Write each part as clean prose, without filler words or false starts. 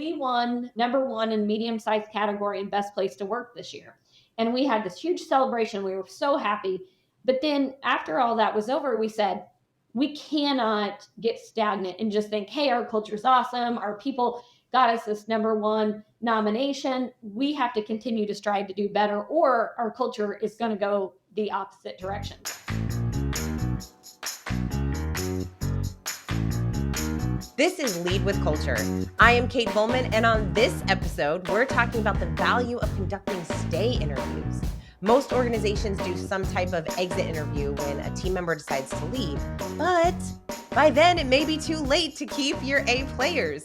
we won number one in medium-sized category and best place to work this year. And we had this huge celebration. We were so happy. But then after all that was over, we said, we cannot get stagnant and just think, hey, our culture's awesome. Our people got us this number one nomination. We have to continue to strive to do better, or our culture is going to go the opposite direction. This is Lead with Culture. I am Kate Volman, and on this episode, we're talking about the value of conducting stay interviews. Most organizations do some type of exit interview when a team member decides to leave, but by then it may be too late to keep your A players.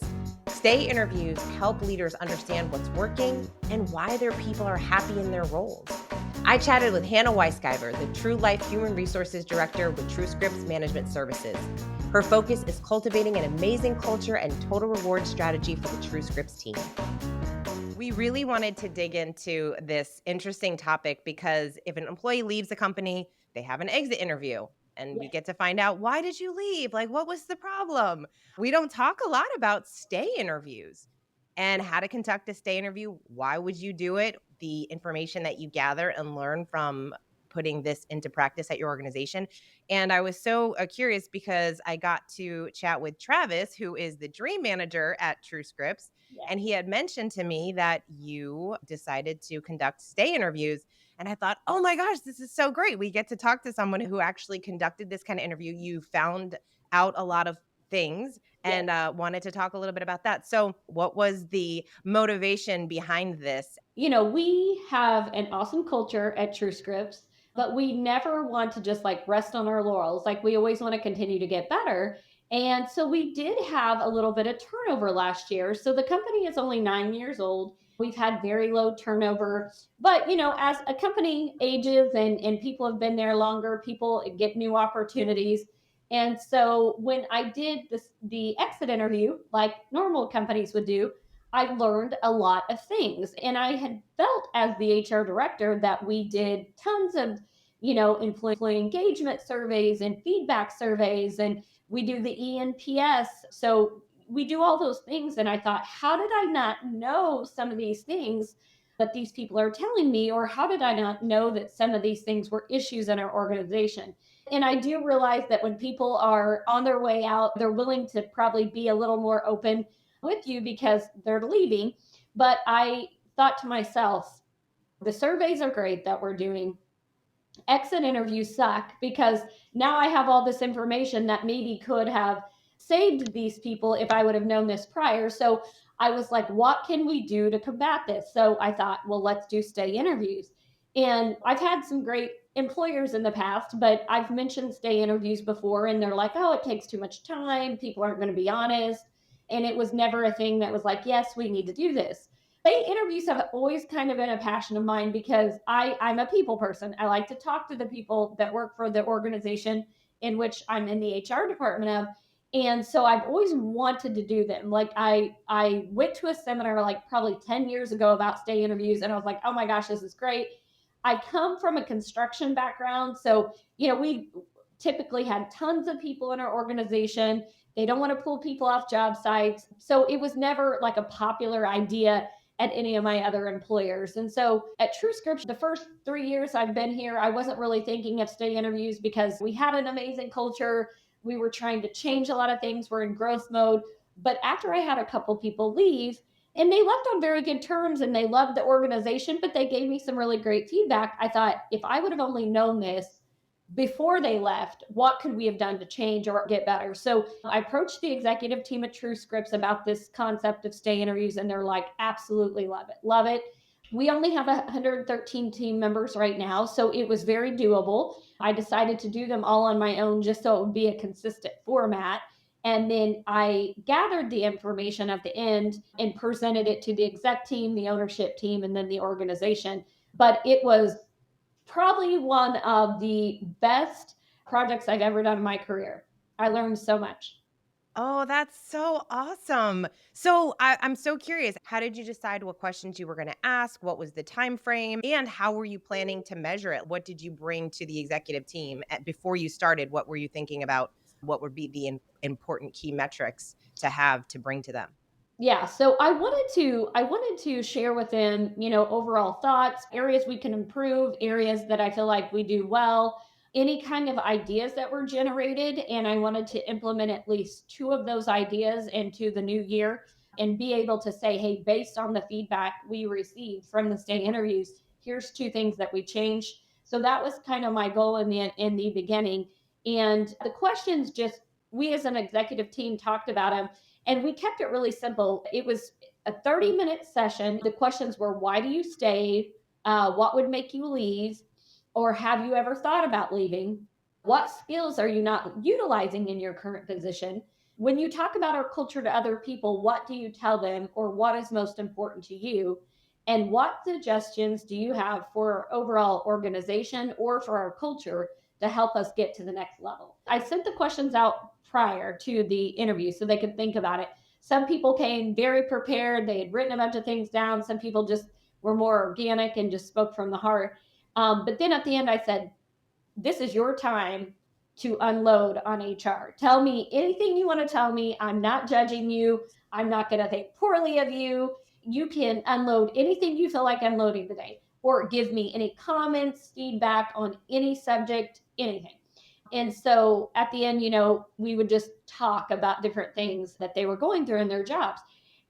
Stay interviews help leaders understand what's working and why their people are happy in their roles. I chatted with Hannah Wiscaver, the True Life Human Resources Director with TrueScripts Management Services. Her focus is cultivating an amazing culture and total reward strategy for the TrueScripts team. We really wanted to dig into this interesting topic because if an employee leaves a company, they have an exit interview and we get to find out, why did you leave? Like, what was the problem? We don't talk a lot about stay interviews and how to conduct a stay interview. Why would you do it? The information that you gather and learn from putting this into practice at your organization. And I was so curious because I got to chat with Travis, who is the dream manager at TrueScripts. And he had mentioned to me that you decided to conduct stay interviews. And I thought, oh my gosh, this is so great. We get to talk to someone who actually conducted this kind of interview. You found out a lot of things and wanted to talk a little bit about that. So what was the motivation behind this? You know, we have an awesome culture at TrueScripts, but we never want to just like rest on our laurels. Like we always want to continue to get better. And so we did have a little bit of turnover last year. So the company is only 9 years old. We've had very low turnover. But, you know, as a company ages and people have been there longer, people get new opportunities. And so when I did the exit interview, like normal companies would do, I learned a lot of things. And I had felt as the HR director that we did tons of, you know, employee engagement surveys and feedback surveys, and we do the ENPS. So we do all those things. And I thought, how did I not know some of these things that these people are telling me? Or how did I not know that some of these things were issues in our organization? And I do realize that when people are on their way out, they're willing to probably be a little more open with you because they're leaving. But I thought to myself, the surveys are great that we're doing. Exit interviews suck because now I have all this information that maybe could have saved these people if I would have known this prior. So I was like, what can we do to combat this? So I thought, well, let's do stay interviews. And I've had some great employers in the past, but I've mentioned stay interviews before, and they're like, oh, it takes too much time. People aren't going to be honest. And it was never a thing that was like, yes, we need to do this. Stay interviews have always kind of been a passion of mine because I'm a people person. I like to talk to the people that work for the organization in which I'm in the HR department of. And so I've always wanted to do them. Like I went to a seminar like probably 10 years ago about stay interviews, and I was like, oh my gosh, this is great. I come from a construction background. So, you know, we typically had tons of people in our organization. They don't want to pull people off job sites. So it was never like a popular idea at any of my other employers. And so at TrueScripts, the first 3 years I've been here, I wasn't really thinking of stay interviews because we had an amazing culture. We were trying to change a lot of things. We're in growth mode. But after I had a couple people leave, and they left on very good terms and they loved the organization, but they gave me some really great feedback. I thought, if I would have only known this before they left, what could we have done to change or get better? So I approached the executive team at TrueScripts about this concept of stay interviews, and they're like, absolutely love it. Love it. We only have 113 team members right now, so it was very doable. I decided to do them all on my own just so it would be a consistent format. And then I gathered the information at the end and presented it to the exec team, the ownership team, and then the organization. But it was probably one of the best projects I've ever done in my career. I learned so much. Oh, that's so awesome. So I'm so curious. How did you decide what questions you were going to ask? What was the time frame? And how were you planning to measure it? What did you bring to the executive team before you started? What were you thinking about? What would be the important key metrics to have to bring to them? Yeah, so I wanted to share with them, overall thoughts, areas we can improve, areas that I feel like we do well, any kind of ideas that were generated, and I wanted to implement at least two of those ideas into the new year and be able to say, hey, based on the feedback we received from the state interviews, here's two things that we changed. So that was kind of my goal in the beginning. And the questions, just we as an executive team talked about them, and we kept it really simple. It was a 30-minute session. The questions were, why do you stay? What would make you leave? Or have you ever thought about leaving? What skills are you not utilizing in your current position? When you talk about our culture to other people, what do you tell them, or what is most important to you? And what suggestions do you have for our overall organization or for our culture to help us get to the next level? I sent the questions out prior to the interview so they could think about it. Some people came very prepared, they had written a bunch of things down. Some people just were more organic and just spoke from the heart. But then at the end, I said, this is your time to unload on HR. Tell me anything you want to tell me. I'm not judging you. I'm not going to think poorly of you. You can unload anything you feel like unloading today, or give me any comments, feedback on any subject, anything. And so at the end, we would just talk about different things that they were going through in their jobs.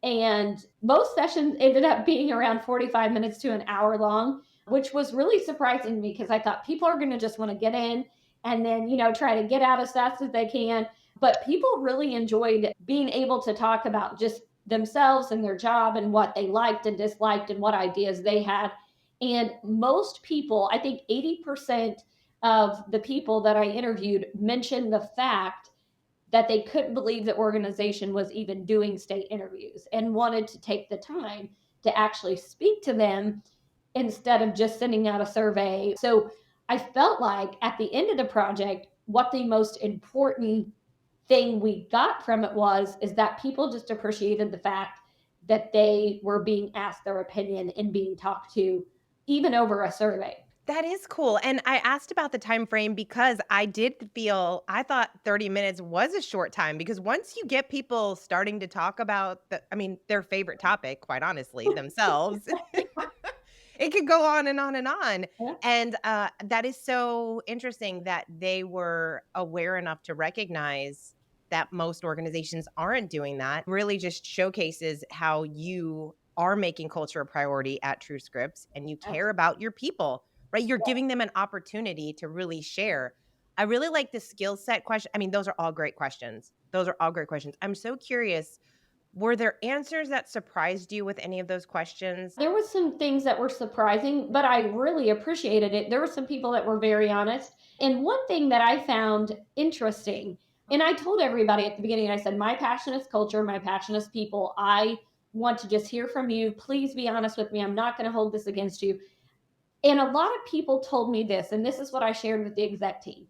And most sessions ended up being around 45 minutes to an hour long, which was really surprising to me because I thought people are going to just want to get in and then, try to get out as fast as they can. But people really enjoyed being able to talk about just themselves and their job and what they liked and disliked and what ideas they had. And most people, I think 80% of the people that I interviewed mentioned the fact that they couldn't believe the organization was even doing state interviews and wanted to take the time to actually speak to them instead of just sending out a survey. So I felt like at the end of the project, what the most important thing we got from it was is that people just appreciated the fact that they were being asked their opinion and being talked to even over a survey. That is cool, and I asked about the time frame because I thought 30 minutes was a short time because once you get people starting to talk about their favorite topic, quite honestly, themselves, it could go on and on and on. Yeah. And that is so interesting that they were aware enough to recognize that most organizations aren't doing that. Really just showcases how you are making culture a priority at TrueScripts and you care about your people, right? You're giving them an opportunity to really share. I really like the skill set question. I mean, those are all great questions. Those are all great questions. I'm so curious, were there answers that surprised you with any of those questions? There was some things that were surprising, but I really appreciated it. There were some people that were very honest. And one thing that I found interesting, and I told everybody at the beginning, I said, my passion is culture, my passion is people. I want to just hear from you. Please be honest with me. I'm not going to hold this against you. And a lot of people told me this, and this is what I shared with the exec team.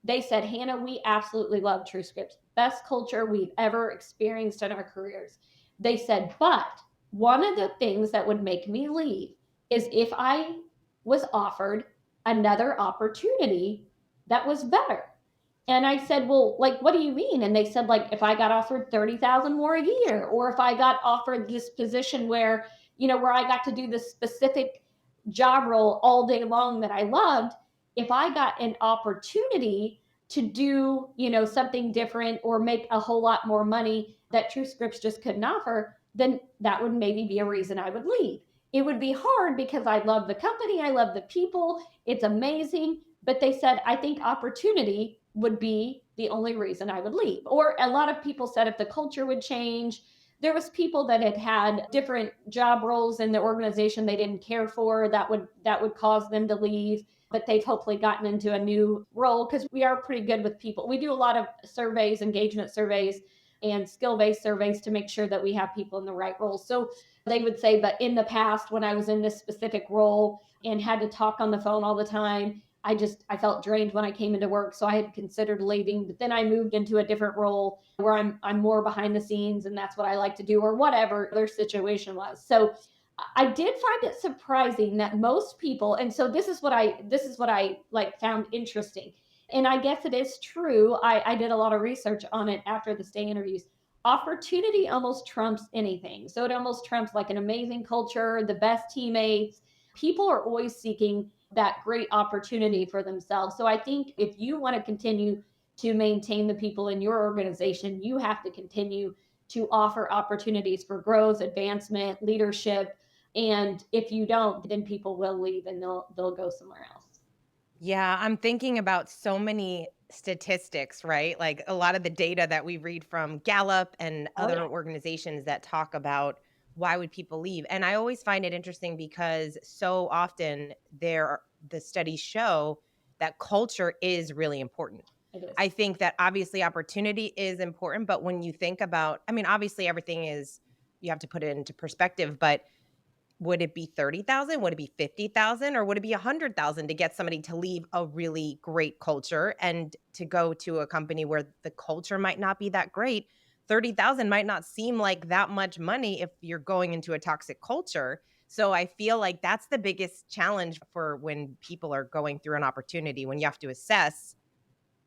They said, Hannah, we absolutely love TrueScripts. Best culture we've ever experienced in our careers. They said, but one of the things that would make me leave is if I was offered another opportunity that was better. And I said, well, like, what do you mean? And they said, like, if I got offered 30,000 more a year, or if I got offered this position where, where I got to do this specific job role all day long that I loved, if I got an opportunity to do, something different or make a whole lot more money that TrueScripts just couldn't offer, then that would maybe be a reason I would leave. It would be hard because I love the company, I love the people, it's amazing. But they said, I think opportunity would be the only reason I would leave. Or a lot of people said if the culture would change. There was people that had had different job roles in the organization they didn't care for that would cause them to leave, but they've hopefully gotten into a new role because we are pretty good with people. We do a lot of surveys, engagement surveys, and skill-based surveys to make sure that we have people in the right roles. So they would say, but in the past, when I was in this specific role and had to talk on the phone all the time, I felt drained when I came into work. So I had considered leaving, but then I moved into a different role where I'm more behind the scenes and that's what I like to do, or whatever their situation was. So I did find it surprising that most people, and so this is what I like found interesting. And I guess it is true. I did a lot of research on it after the stay interviews. opportunity almost trumps anything. So it almost trumps like an amazing culture, the best teammates. People are always seeking that great opportunity for themselves. So I think if you want to continue to maintain the people in your organization, you have to continue to offer opportunities for growth, advancement, leadership. And if you don't, then people will leave and they'll go somewhere else. Yeah, I'm thinking about so many statistics, right? Like a lot of the data that we read from Gallup and Oh other yeah. organizations that talk about why would people leave. And I always find it interesting because so often the studies show that culture is really important. It is. I think that obviously opportunity is important, but when you think about, I mean, obviously everything is, you have to put it into perspective, but would it be 30,000? Would it be 50,000? Or would it be 100,000 to get somebody to leave a really great culture and to go to a company where the culture might not be that great? 30,000 might not seem like that much money if you're going into a toxic culture. So I feel like that's the biggest challenge for when people are going through an opportunity, when you have to assess,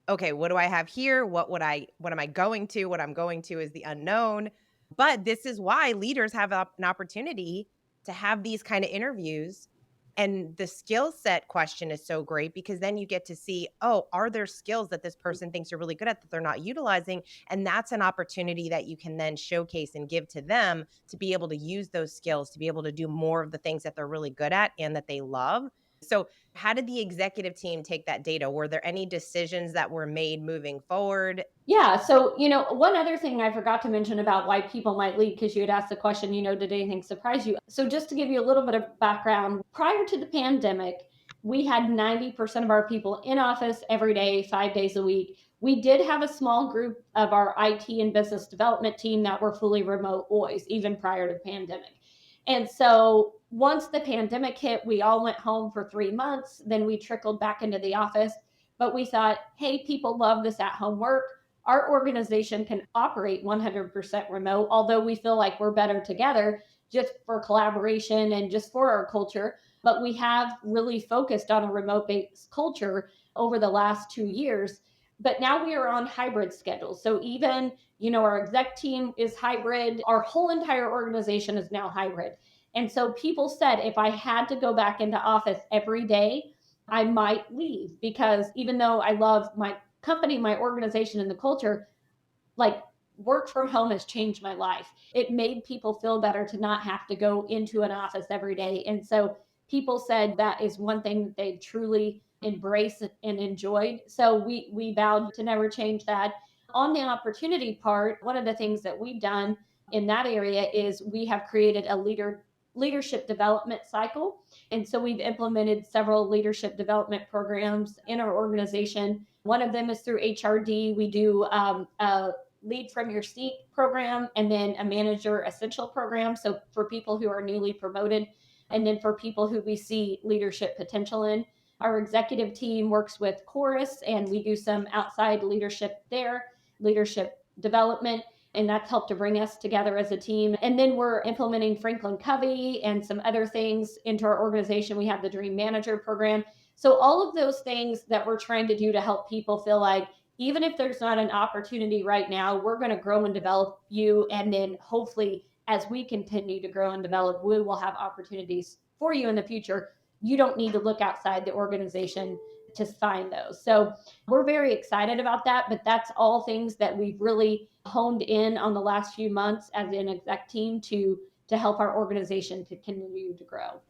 okay, what do I have here? What am I going to? What I'm going to is the unknown. But this is why leaders have an opportunity to have these kind of interviews. And the skill set question is so great because then you get to see, oh, are there skills that this person thinks you're really good at that they're not utilizing? And that's an opportunity that you can then showcase and give to them to be able to use those skills to be able to do more of the things that they're really good at and that they love. So, how did the executive team take that data? Were there any decisions that were made moving forward? Yeah. So, one other thing I forgot to mention about why people might leave, because you had asked the question, did anything surprise you? So, just to give you a little bit of background, prior to the pandemic, we had 90% of our people in office every day, 5 days a week. We did have a small group of our IT and business development team that were fully remote always, even prior to the pandemic. And so, once the pandemic hit, we all went home for 3 months. Then we trickled back into the office. But we thought, hey, people love this at home work. Our organization can operate 100% remote, although we feel like we're better together just for collaboration and just for our culture. But we have really focused on a remote based culture over the last 2 years. But now we are on hybrid schedules. So even, our exec team is hybrid. Our whole entire organization is now hybrid. And so people said if I had to go back into office every day, I might leave because even though I love my company, my organization, and the culture, like work from home has changed my life. It made people feel better to not have to go into an office every day. And so people said that is one thing that they truly embraced and enjoyed. So we vowed to never change that. On the opportunity part, one of the things that we've done in that area is we have created a leadership development cycle. And so we've implemented several leadership development programs in our organization. One of them is through HRD. We do a lead from your seat program and then a manager essential program. So for people who are newly promoted, and then for people who we see leadership potential in. Our executive team works with Chorus and we do some outside leadership there, leadership development, and that's helped to bring us together as a team. And then we're implementing Franklin Covey and some other things into our organization. We have the Dream Manager program. So all of those things that we're trying to do to help people feel like even if there's not an opportunity right now, we're going to grow and develop you. And then hopefully, as we continue to grow and develop, we will have opportunities for you in the future. You don't need to look outside the organization to find those. So we're very excited about that, but that's all things that we've really honed in on the last few months as an exec team to help our organization to continue to grow.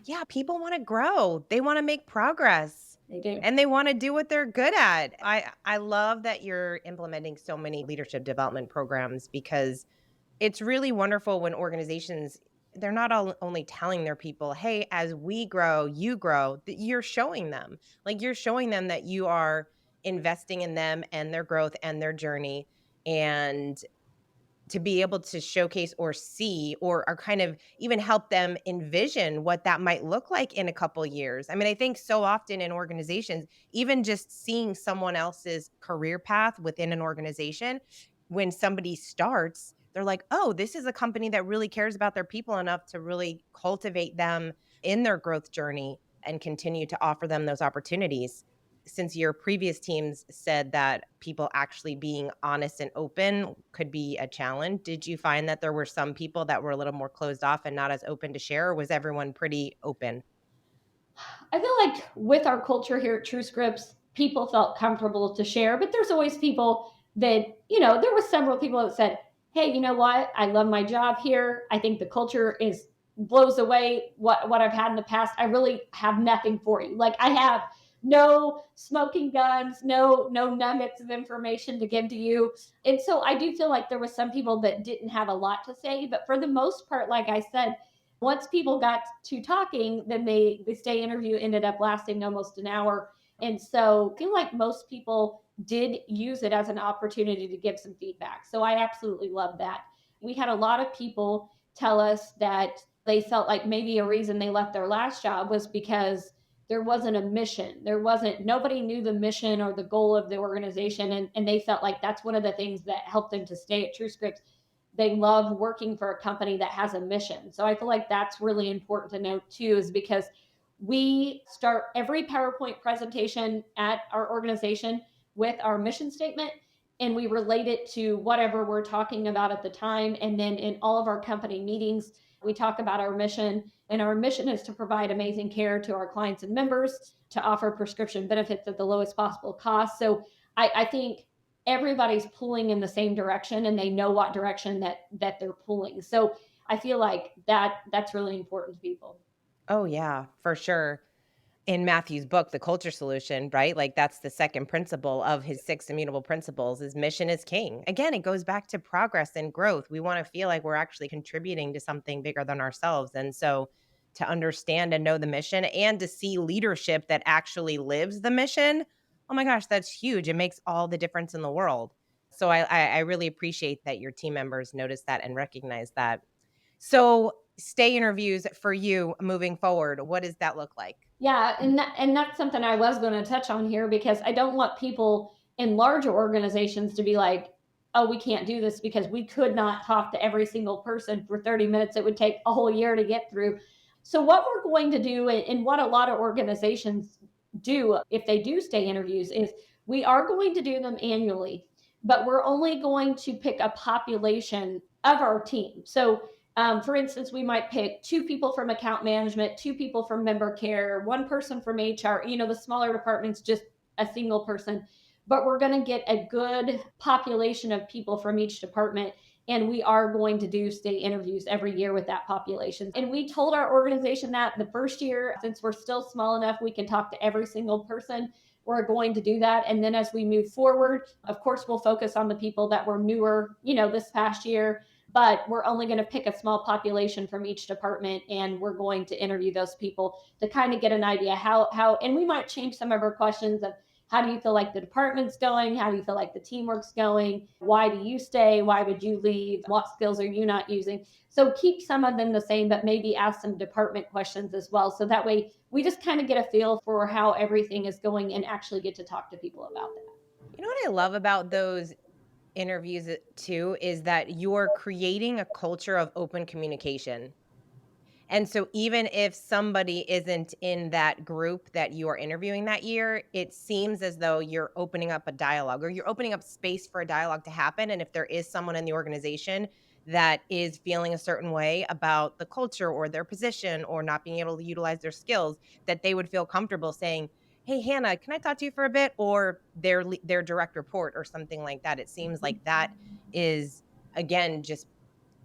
Yeah, people want to grow. They want to make progress They do. and they want to do what they're good at. I love that you're implementing so many leadership development programs because it's really wonderful when organizations, they're not only telling their people, hey, as we grow, you grow, that you're showing them. Like you're showing them that you are investing in them and their growth and their journey. And to be able to showcase or see or kind of even help them envision what that might look like in a couple years. I mean, I think so often in organizations, even just seeing someone else's career path within an organization, when somebody starts, they're like, oh, this is a company that really cares about their people enough to really cultivate them in their growth journey and continue to offer them those opportunities. since your previous teams said that people actually being honest and open could be a challenge, did you find that there were some people that were a little more closed off and not as open to share, or was everyone pretty open? I feel like with our culture here at TrueScripts, people felt comfortable to share, but there's always people that, there was several people that said, hey, you know what? I love my job here. I think the culture is blows away what I've had in the past. I really have nothing for you. Like I have no smoking guns, no nuggets of information to give to you. And so I do feel like there was some people that didn't have a lot to say, but for the most part, like I said, once people got to talking, then the stay interview ended up lasting almost an hour. And so I feel like most people did use it as an opportunity to give some feedback. So I absolutely love that. We had a lot of people tell us that they felt like maybe a reason they left their last job was because there wasn't a mission. Nobody knew the mission or the goal of the organization. And they felt like that's one of the things that helped them to stay at TrueScripts. They love working for a company that has a mission. So I feel like that's really important to note too, is because we start every PowerPoint presentation at our organization with our mission statement, and we relate it to whatever we're talking about at the time. And then in all of our company meetings, we talk about our mission. And our mission is to provide amazing care to our clients and members, to offer prescription benefits at the lowest possible cost. So I think everybody's pulling in the same direction and they know what direction that they're pulling. So I feel like that's really important to people. Oh, yeah, for sure. In Matthew's book, The Culture Solution, right? Like that's the second principle of his six immutable principles is mission is king. Again, it goes back to progress and growth. We want to feel like we're actually contributing to something bigger than ourselves. And so to understand and know the mission and to see leadership that actually lives the mission, oh my gosh, that's huge. It makes all the difference in the world. So I really appreciate that your team members notice that and recognize that. So stay interviews for you moving forward, what does that look like? Yeah, and that's something I was going to touch on here because I don't want people in larger organizations to be like, "Oh, we can't do this because we could not talk to every single person for 30 minutes. It would take a whole year to get through." So what we're going to do and what a lot of organizations do if they do stay interviews is we are going to do them annually, but we're only going to pick a population of our team. So for instance, we might pick two people from account management, two people from member care, one person from HR, the smaller departments, just a single person. But we're going to get a good population of people from each department. And we are going to do stay interviews every year with that population. And we told our organization that the first year, since we're still small enough, we can talk to every single person. We're going to do that. And then as we move forward, of course, we'll focus on the people that were newer, this past year, but we're only going to pick a small population from each department and we're going to interview those people to kind of get an idea how and we might change some of our questions of how do you feel like the department's going, how do you feel like the teamwork's going, why do you stay, why would you leave, what skills are you not using. So keep some of them the same, but maybe ask some department questions as well, so that way we just kind of get a feel for how everything is going and actually get to talk to people about that. You know what I love about those interviews too is that you're creating a culture of open communication. And so even if somebody isn't in that group that you are interviewing that year, it seems as though you're opening up a dialogue or you're opening up space for a dialogue to happen. And if there is someone in the organization that is feeling a certain way about the culture or their position or not being able to utilize their skills, that they would feel comfortable saying, "Hey, Hannah, can I talk to you for a bit?" Or their direct report or something like that. It seems like that is, again, just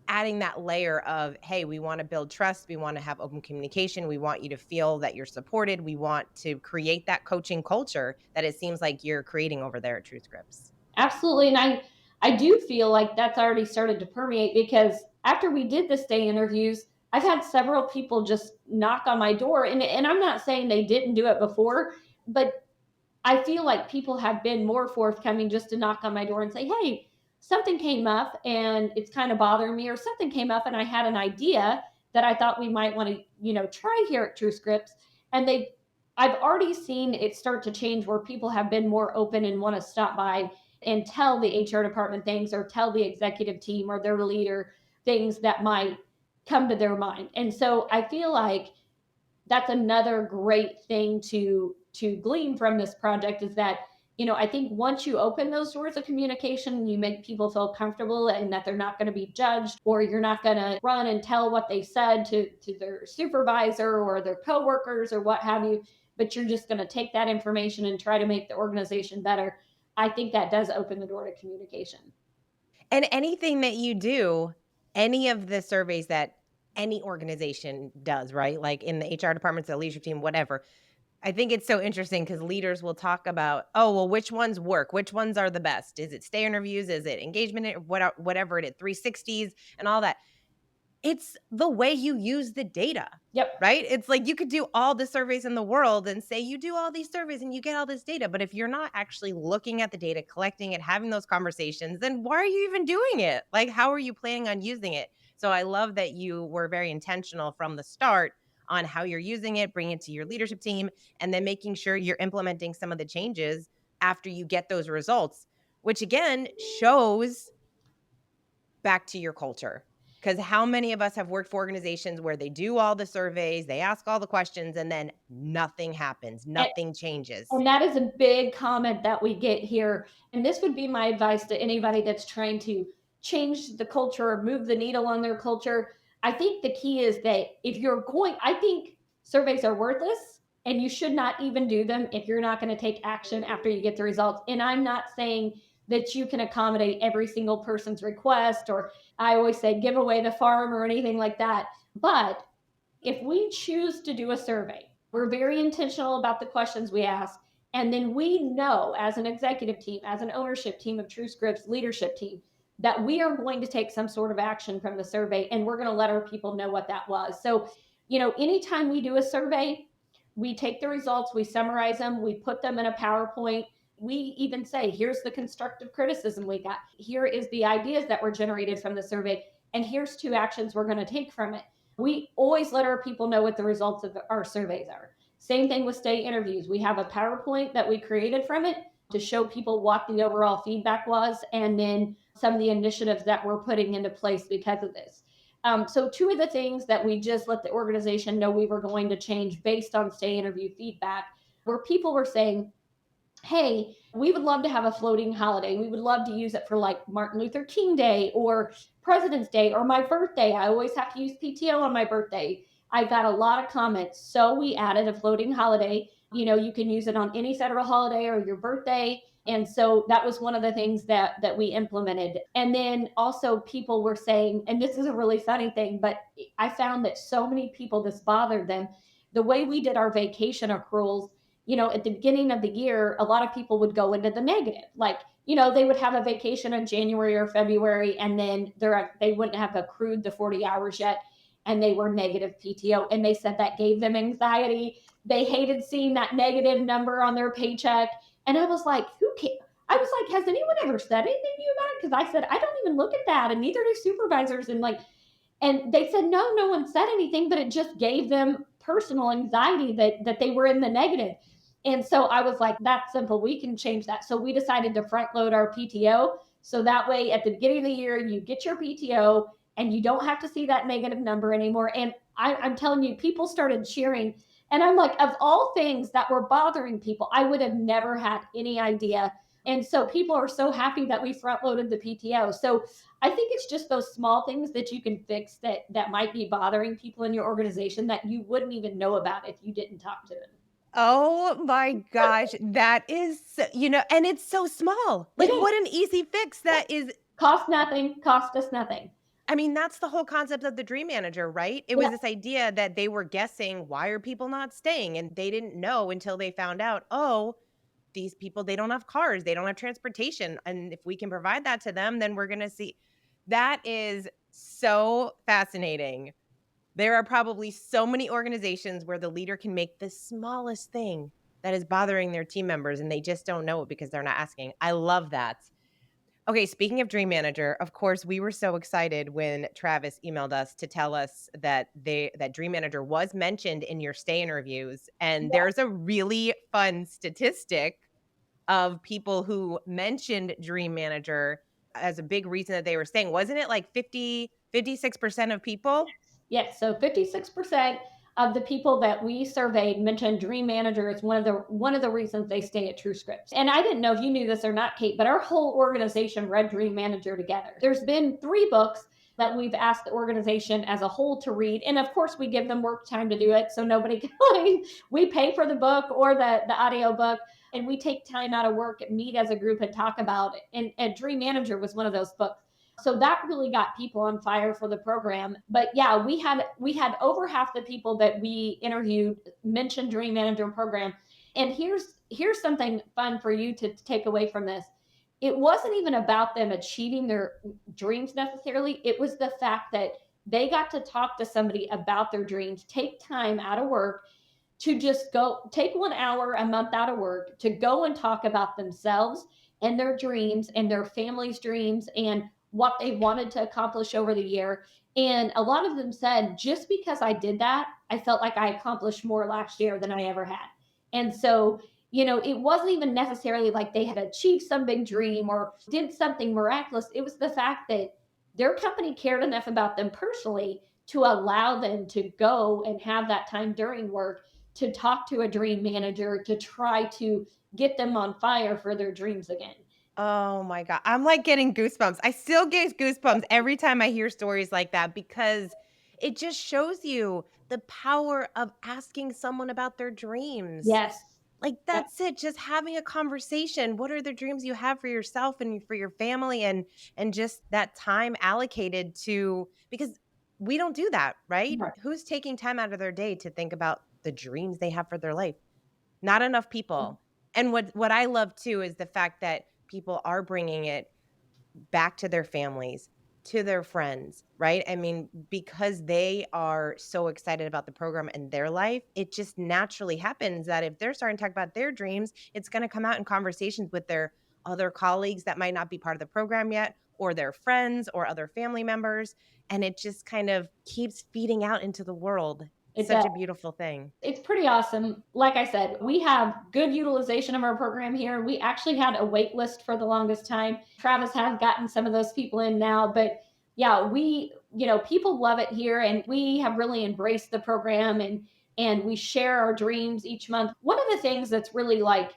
adding that layer of, hey, we want to build trust. We want to have open communication. We want you to feel that you're supported. We want to create that coaching culture that it seems like you're creating over there at TrueScripts. Absolutely. And I do feel like that's already started to permeate because after we did the stay interviews, I've had several people just knock on my door. And I'm not saying they didn't do it before, but I feel like people have been more forthcoming just to knock on my door and say, hey, something came up and it's kind of bothering me, or something came up and I had an idea that I thought we might want to, try here at TrueScripts. And I've already seen it start to change where people have been more open and want to stop by and tell the HR department things or tell the executive team or their leader things that might come to their mind. And so I feel like that's another great thing to to glean from this project is that, I think once you open those doors of communication, you make people feel comfortable and that they're not going to be judged, or you're not going to run and tell what they said to their supervisor or their coworkers or what have you, but you're just going to take that information and try to make the organization better. I think that does open the door to communication. And anything that you do, any of the surveys that any organization does, right? Like in the HR departments, the leadership team, whatever. I think it's so interesting because leaders will talk about, oh, well, which ones work? Which ones are the best? Is it stay interviews? Is it engagement? Whatever it is, 360s and all that. It's the way you use the data, Yep. right? It's like you could do all the surveys in the world and say you do all these surveys and you get all this data. But if you're not actually looking at the data, collecting it, having those conversations, then why are you even doing it? Like, how are you planning on using it? So I love that you were very intentional from the start on how you're using it, bringing it to your leadership team, and then making sure you're implementing some of the changes after you get those results, which again shows back to your culture. Because how many of us have worked for organizations where they do all the surveys, they ask all the questions, and then nothing happens, And, nothing changes? and that is a big comment that we get here. And this would be my advice to anybody that's trying to change the culture or move the needle on their culture. I think the key is that if you're going, I think surveys are worthless and you should not even do them if you're not going to take action after you get the results. And I'm not saying that you can accommodate every single person's request, or I always say give away the farm or anything like that. But if we choose to do a survey, we're very intentional about the questions we ask. And then we know as an executive team, as an ownership team of TrueScripts leadership team, that we are going to take some sort of action from the survey and we're going to let our people know what that was. So, anytime we do a survey, we take the results, we summarize them, we put them in a PowerPoint. We even say, here's the constructive criticism we got. Here is the ideas that were generated from the survey. And here's 2 actions we're going to take from it. We always let our people know what the results of our surveys are. Same thing with stay interviews. We have a PowerPoint that we created from it to show people what the overall feedback was, and then some of the initiatives that we're putting into place because of this. So 2 of the things that we just let the organization know we were going to change based on stay interview feedback where people were saying, hey, we would love to have a floating holiday. We would love to use it for like Martin Luther King Day or President's Day or my birthday. I always have to use PTO on my birthday. I got a lot of comments. So we added a floating holiday. You can use it on any federal holiday or your birthday. And so that was one of the things that we implemented. And then also people were saying, and this is a really funny thing, but I found that so many people, this bothered them. The way we did our vacation accruals, at the beginning of the year, a lot of people would go into the negative. Like, they would have a vacation in January or February, and then they wouldn't have accrued the 40 hours yet, and they were negative PTO. And they said that gave them anxiety. They hated seeing that negative number on their paycheck. And I was like, who cares? I was like, has anyone ever said anything to you about it? Because I said, I don't even look at that, and neither do supervisors. And they said, no one said anything, but it just gave them personal anxiety that they were in the negative. And so I was like, that's simple. We can change that. So we decided to front load our PTO. So that way at the beginning of the year, you get your PTO and you don't have to see that negative number anymore. And I'm telling you, people started cheering. And I'm like, of all things that were bothering people, I would have never had any idea. And so people are so happy that we front loaded the PTO. So I think it's just those small things that you can fix that might be bothering people in your organization that you wouldn't even know about if you didn't talk to them. Oh my gosh, that is, and it's so small. It Like, is. what an easy fix that is. Cost nothing, cost us nothing. I mean, that's the whole concept of the dream manager, right? It was Yeah. this idea that they were guessing, why are people not staying? And they didn't know until they found out, oh, these people, they don't have cars, they don't have transportation. And if we can provide that to them, then we're going to see. That is so fascinating. There are probably so many organizations where the leader can make the smallest thing that is bothering their team members and they just don't know it because they're not asking. I love that. Okay, speaking of Dream Manager, of course, we were so excited when Travis emailed us to tell us that Dream Manager was mentioned in your stay interviews. And Yeah. there's a really fun statistic of people who mentioned Dream Manager as a big reason that they were staying. Wasn't it like 56% of people? Yes. So 56%. of the people that we surveyed mentioned Dream Manager as one of the reasons they stay at TrueScripts. And I didn't know if you knew this or not, Kate, but our whole organization read Dream Manager together. There's been 3 books that we've asked the organization as a whole to read, and of course we give them work time to do it, so nobody can we pay for the book or the audio book, and we take time out of work and meet as a group and talk about it. And Dream Manager was one of those books. So that really got people on fire for the program. But yeah, we had over half the people that we interviewed mention Dream Manager program. And here's something fun for you to take away from this. It wasn't even about them achieving their dreams necessarily. It was the fact that they got to talk to somebody about their dreams, take time out of work to just go take 1 hour a month out of work to go and talk about themselves and their dreams and their family's dreams and what they wanted to accomplish over the year. And a lot of them said, just because I did that, I felt like I accomplished more last year than I ever had. And so, it wasn't even necessarily like they had achieved some big dream or did something miraculous. It was the fact that their company cared enough about them personally to allow them to go and have that time during work to talk to a dream manager to try to get them on fire for their dreams again. Oh my god. I'm, like, getting goosebumps. I still get goosebumps every time I hear stories like that because it just shows you the power of asking someone about their dreams. Yes. Like, Yep. that's it, just having a conversation. What are the dreams you have for yourself and for your family and just that time allocated to because we don't do that, right? Right. Who's taking time out of their day to think about the dreams they have for their life? Not enough people. And what I love too is the fact that people are bringing it back to their families, to their friends, right? I mean, because they are so excited about the program and their life, it just naturally happens that if they're starting to talk about their dreams, it's going to come out in conversations with their other colleagues that might not be part of the program yet, or their friends or other family members. And it just kind of keeps feeding out into the world. It Such does. a beautiful thing. It's pretty awesome. Like I said, we have good utilization of our program here. We actually had a wait list for the longest time. Travis has gotten some of those people in now, but yeah, people love it here and we have really embraced the program and we share our dreams each month. One of the things that's really like,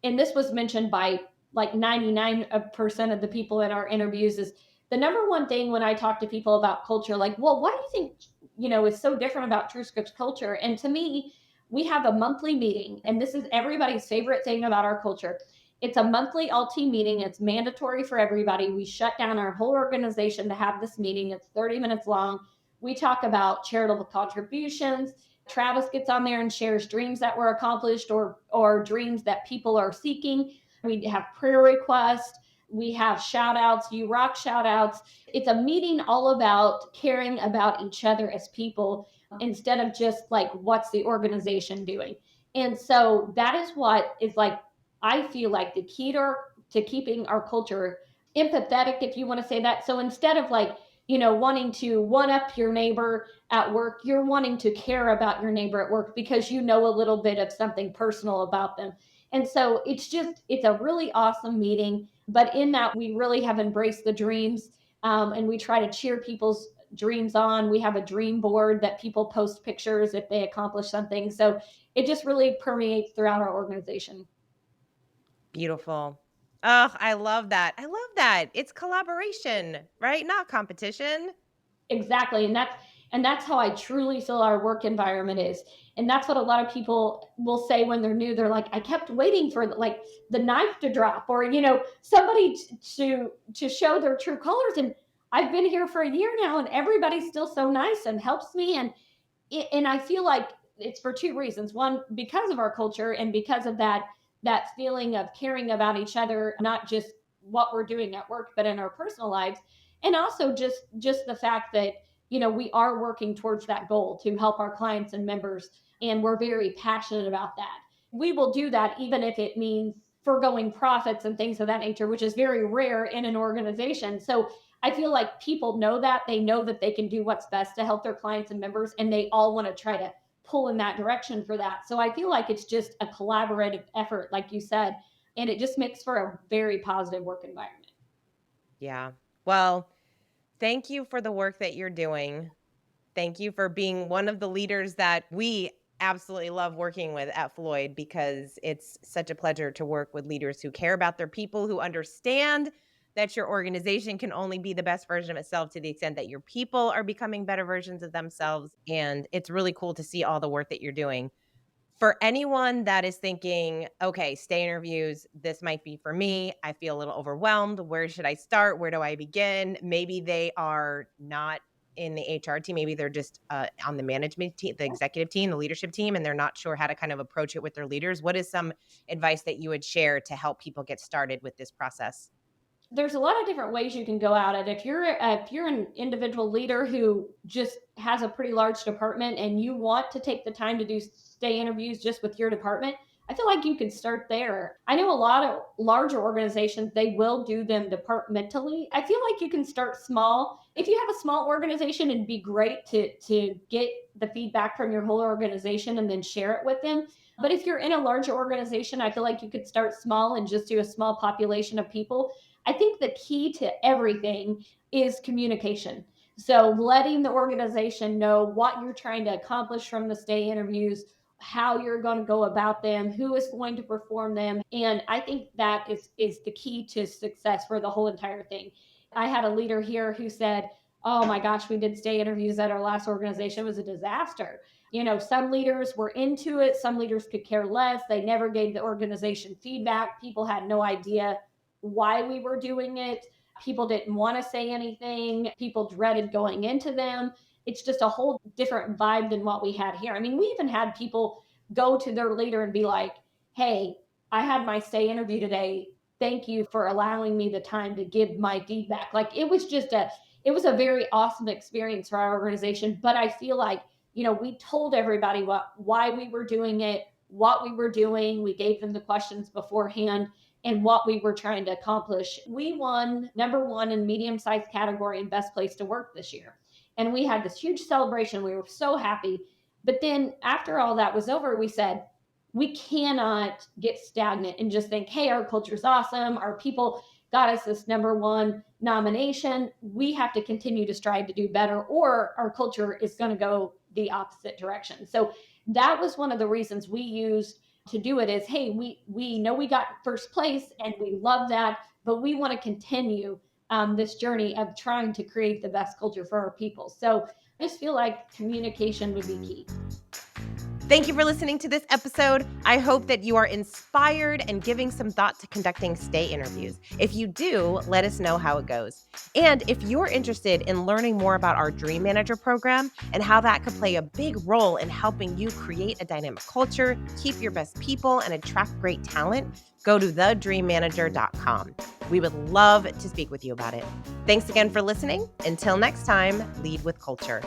and this was mentioned by like 99% of the people in our interviews, is the number one thing when I talk to people about culture, like, well, what do you think, is so different about TrueScripts culture? And to me, we have a monthly meeting, and this is everybody's favorite thing about our culture. It's a monthly all team meeting. It's mandatory for everybody. We shut down our whole organization to have this meeting. It's 30 minutes long. We talk about charitable contributions. Travis gets on there and shares dreams that were accomplished or dreams that people are seeking. We have prayer requests. We have shout outs, you rock shout outs. It's a meeting all about caring about each other as people instead of just like what's the organization doing. And so that is what is like, I feel like the key to keeping our culture empathetic, if you want to say that. So instead of like, wanting to one up your neighbor at work, you're wanting to care about your neighbor at work because you know a little bit of something personal about them. And so it's a really awesome meeting. But in that, we really have embraced the dreams and we try to cheer people's dreams on. We have a dream board that people post pictures if they accomplish something. So it just really permeates throughout our organization. Beautiful. Oh, I love that. I love that. It's collaboration, right? Not competition. Exactly. And that's how I truly feel our work environment is. And that's what a lot of people will say when they're new. They're like, I kept waiting for like the knife to drop or, somebody to show their true colors. And I've been here for a year now and everybody's still so nice and helps me. And I feel like it's for 2 reasons. One, because of our culture and because of that feeling of caring about each other, not just what we're doing at work, but in our personal lives. And also just the fact that, we are working towards that goal to help our clients and members. And we're very passionate about that. We will do that even if it means foregoing profits and things of that nature, which is very rare in an organization. So I feel like people know that. They know that they can do what's best to help their clients and members, and they all want to try to pull in that direction for that. So I feel like it's just a collaborative effort, like you said, and it just makes for a very positive work environment. Yeah. Well, thank you for the work that you're doing. Thank you for being one of the leaders that we absolutely love working with at Floyd, because it's such a pleasure to work with leaders who care about their people, who understand that your organization can only be the best version of itself to the extent that your people are becoming better versions of themselves. And it's really cool to see all the work that you're doing. For anyone that is thinking, okay, stay interviews, this might be for me. I feel a little overwhelmed. Where should I start? Where do I begin? Maybe they are not in the HR team. Maybe they're just on the management team, the executive team, the leadership team, and they're not sure how to kind of approach it with their leaders. What is some advice that you would share to help people get started with this process? There's a lot of different ways you can go at it. If you're an individual leader who just has a pretty large department and you want to take the time to do stay interviews just with your department, I feel like you can start there. I know a lot of larger organizations, they will do them departmentally. I feel like you can start small. If you have a small organization, it'd be great to get the feedback from your whole organization and then share it with them. But if you're in a larger organization, I feel like you could start small and just do a small population of people. I think the key to everything is communication. So letting the organization know what you're trying to accomplish from the stay interviews, how you're going to go about them, who is going to perform them. And I think that is the key to success for the whole entire thing. I had a leader here who said, "Oh my gosh, we did stay interviews at our last organization. It was a disaster." Some leaders were into it, some leaders could care less. They never gave the organization feedback. People had no idea why we were doing it. People didn't want to say anything. People dreaded going into them. It's just a whole different vibe than what we had here. I mean, we even had people go to their leader and be like, "Hey, I had my stay interview today. Thank you for allowing me the time to give my feedback." Like it was a very awesome experience for our organization. But I feel like, we told everybody why we were doing it, what we were doing. We gave them the questions beforehand and what we were trying to accomplish. We won #1 in medium-sized category and best place to work this year. And we had this huge celebration. We were so happy. But then after all that was over, we said, we cannot get stagnant and just think, hey, our culture's awesome. Our people got us this #1 nomination. We have to continue to strive to do better, or our culture is going to go the opposite direction. So that was one of the reasons we used to do it is, hey, we know we got first place and we love that, but we want to continue this journey of trying to create the best culture for our people. So I just feel like communication would be key. Thank you for listening to this episode. I hope that you are inspired and giving some thought to conducting stay interviews. If you do, let us know how it goes. And if you're interested in learning more about our Dream Manager program and how that could play a big role in helping you create a dynamic culture, keep your best people, and attract great talent, go to thedreammanager.com. We would love to speak with you about it. Thanks again for listening. Until next time, lead with culture.